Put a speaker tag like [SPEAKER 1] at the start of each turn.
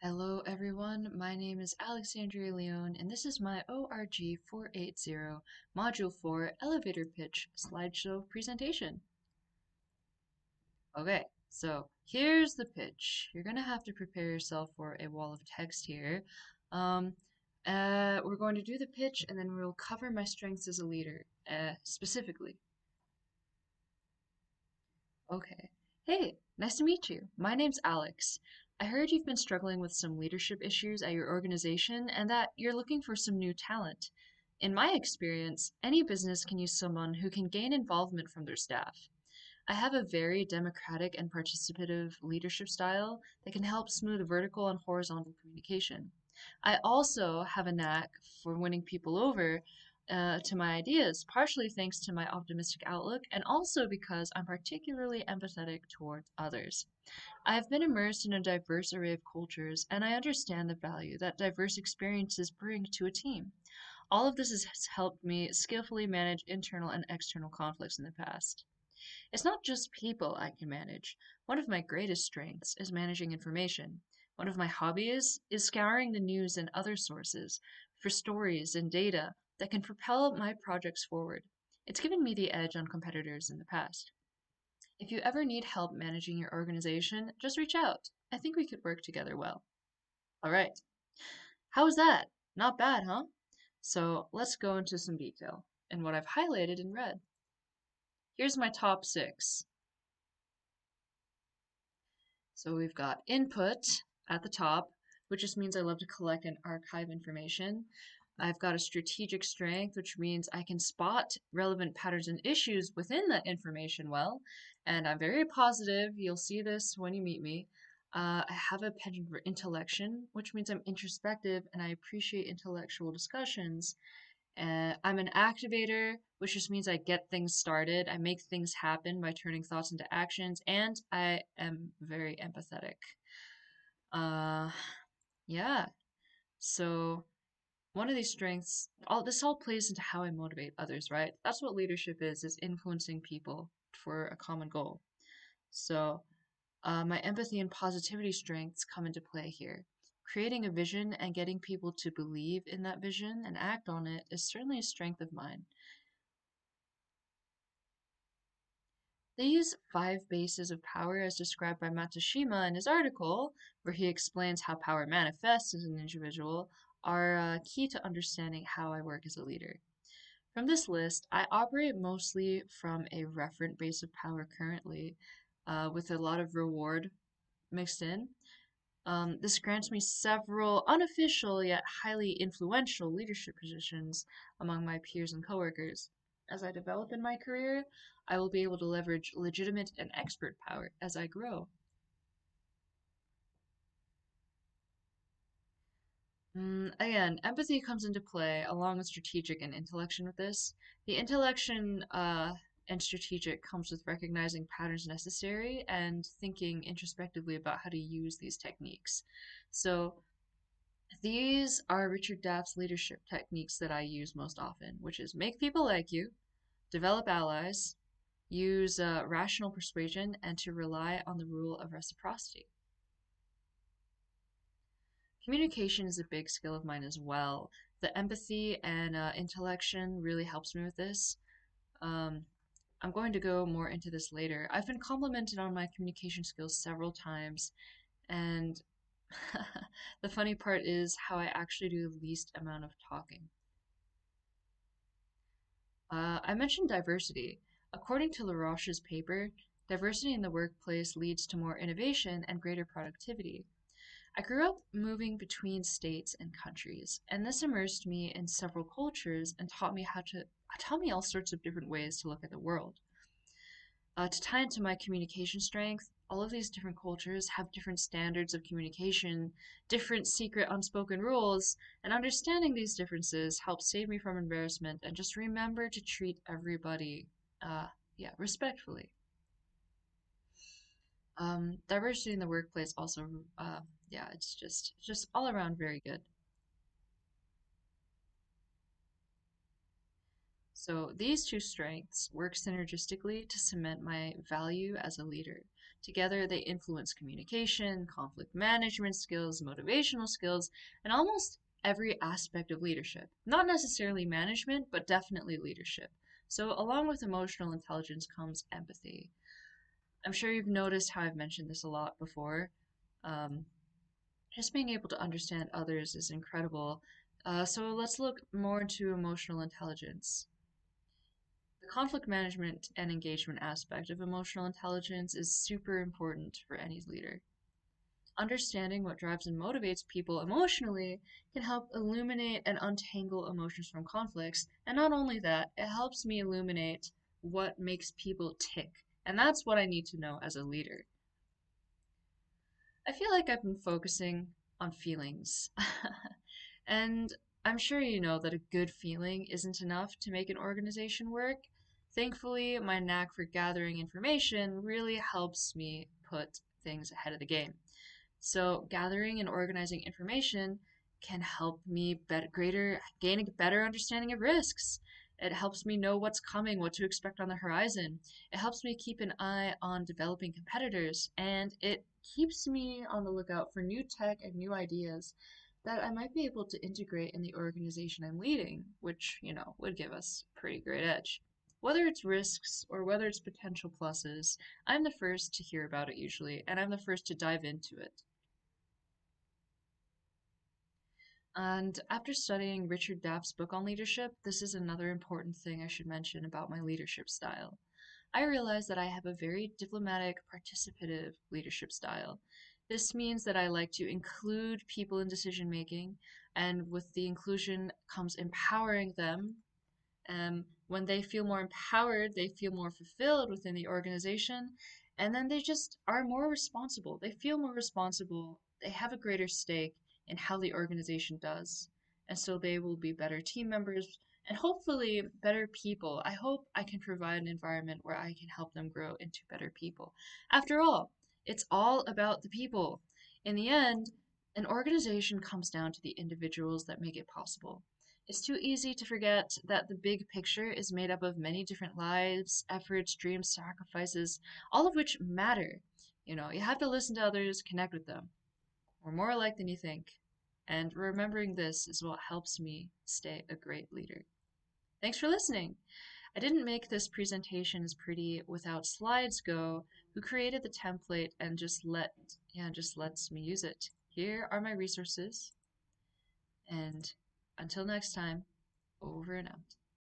[SPEAKER 1] Hello everyone, my name is Alexandria Leone and this is my ORG480 Module 4 Elevator Pitch slideshow presentation. Okay, so here's the pitch. You're going to have to prepare yourself for a wall of text here. Um, we're going to do the pitch and then we'll cover my strengths as a leader, specifically. Okay. Hey, nice to meet you. My name's Alex. I heard you've been struggling with some leadership issues at your organization and that you're looking for some new talent. In my experience, any business can use someone who can gain involvement from their staff. I have a very democratic and participative leadership style that can help smooth vertical and horizontal communication. I also have a knack for winning people over to my ideas, partially thanks to my optimistic outlook and also because I'm particularly empathetic toward others. I have been immersed in a diverse array of cultures, and I understand the value that diverse experiences bring to a team. All of this has helped me skillfully manage internal and external conflicts in the past. It's not just people I can manage. One of my greatest strengths is managing information. One of my hobbies is scouring the news and other sources for stories and data that can propel my projects forward. It's given me the edge on competitors in the past. If you ever need help managing your organization, just reach out. I think we could work together well. All right. How was that? Not bad, huh? So let's go into some detail and what I've highlighted in red. Here's my top 6. So we've got input at the top, which just means I love to collect and archive information. I've got a strategic strength, which means I can spot relevant patterns and issues within that information well. And I'm very positive. You'll see this when you meet me. I have a penchant for intellection, which means I'm introspective and I appreciate intellectual discussions. I'm an activator, which just means I get things started. I make things happen by turning thoughts into actions, and I am very empathetic. Uh, yeah. So one of these strengths, all this all plays into how I motivate others, right? That's what leadership is influencing people for a common goal. So my empathy and positivity strengths come into play here. Creating a vision and getting people to believe in that vision and act on it is certainly a strength of mine. They use 5 bases of power as described by Matsushima in his article, where he explains how power manifests as an individual, are key to understanding how I work as a leader. From this list, I operate mostly from a referent base of power currently, with a lot of reward mixed in. This grants me several unofficial yet highly influential leadership positions among my peers and coworkers. As I develop in my career, I will be able to leverage legitimate and expert power as I grow. Again, empathy comes into play along with strategic and intellection with this. The intellection and strategic comes with recognizing patterns necessary and thinking introspectively about how to use these techniques. So these are Richard Daff's leadership techniques that I use most often, which is make people like you, develop allies, use rational persuasion, and to rely on the rule of reciprocity. Communication is a big skill of mine as well. The empathy and intellection really helps me with this. Um, I'm going to go more into this later. I've been complimented on my communication skills several times, and the funny part is how I actually do the least amount of talking. I mentioned diversity. According to LaRoche's paper, diversity in the workplace leads to more innovation and greater productivity. I grew up moving between states and countries, and this immersed me in several cultures and taught me all sorts of different ways to look at the world. To tie into my communication strength, all of these different cultures have different standards of communication, different secret unspoken rules, and understanding these differences helps save me from embarrassment and just remember to treat everybody, respectfully. Diversity in the workplace also, it's just all around very good. So these two strengths work synergistically to cement my value as a leader. Together, they influence communication, conflict management skills, motivational skills, and almost every aspect of leadership. Not necessarily management, but definitely leadership. So, along with emotional intelligence comes empathy. I'm sure you've noticed how I've mentioned this a lot before. Um, just being able to understand others is incredible. So, let's look more into emotional intelligence. The conflict management and engagement aspect of emotional intelligence is super important for any leader. Understanding what drives and motivates people emotionally can help illuminate and untangle emotions from conflicts. And not only that, it helps me illuminate what makes people tick. And that's what I need to know as a leader. I feel like I've been focusing on feelings. And I'm sure you know that a good feeling isn't enough to make an organization work. Thankfully, my knack for gathering information really helps me put things ahead of the game. So gathering and organizing information can help me gain a better understanding of risks. It helps me know what's coming, what to expect on the horizon. It helps me keep an eye on developing competitors, and it keeps me on the lookout for new tech and new ideas that I might be able to integrate in the organization I'm leading, which, would give us a pretty great edge. Whether it's risks or whether it's potential pluses, I'm the first to hear about it usually, and I'm the first to dive into it. And after studying Richard Daff's book on leadership, this is another important thing I should mention about my leadership style. I realize that I have a very diplomatic, participative leadership style. This means that I like to include people in decision making, and with the inclusion comes empowering them. When they feel more empowered, they feel more fulfilled within the organization, and then they just are more responsible. They feel more responsible. They have a greater stake in how the organization does. And so they will be better team members and hopefully better people. I hope I can provide an environment where I can help them grow into better people. After all, it's all about the people. In the end, an organization comes down to the individuals that make it possible. It's too easy to forget that the big picture is made up of many different lives, efforts, dreams, sacrifices, all of which matter. You have to listen to others, connect with them. We're more alike than you think. And remembering this is what helps me stay a great leader. Thanks for listening. I didn't make this presentation as pretty without Slides Go, who created the template and just lets me use it. Here are my resources. And until next time, over and out.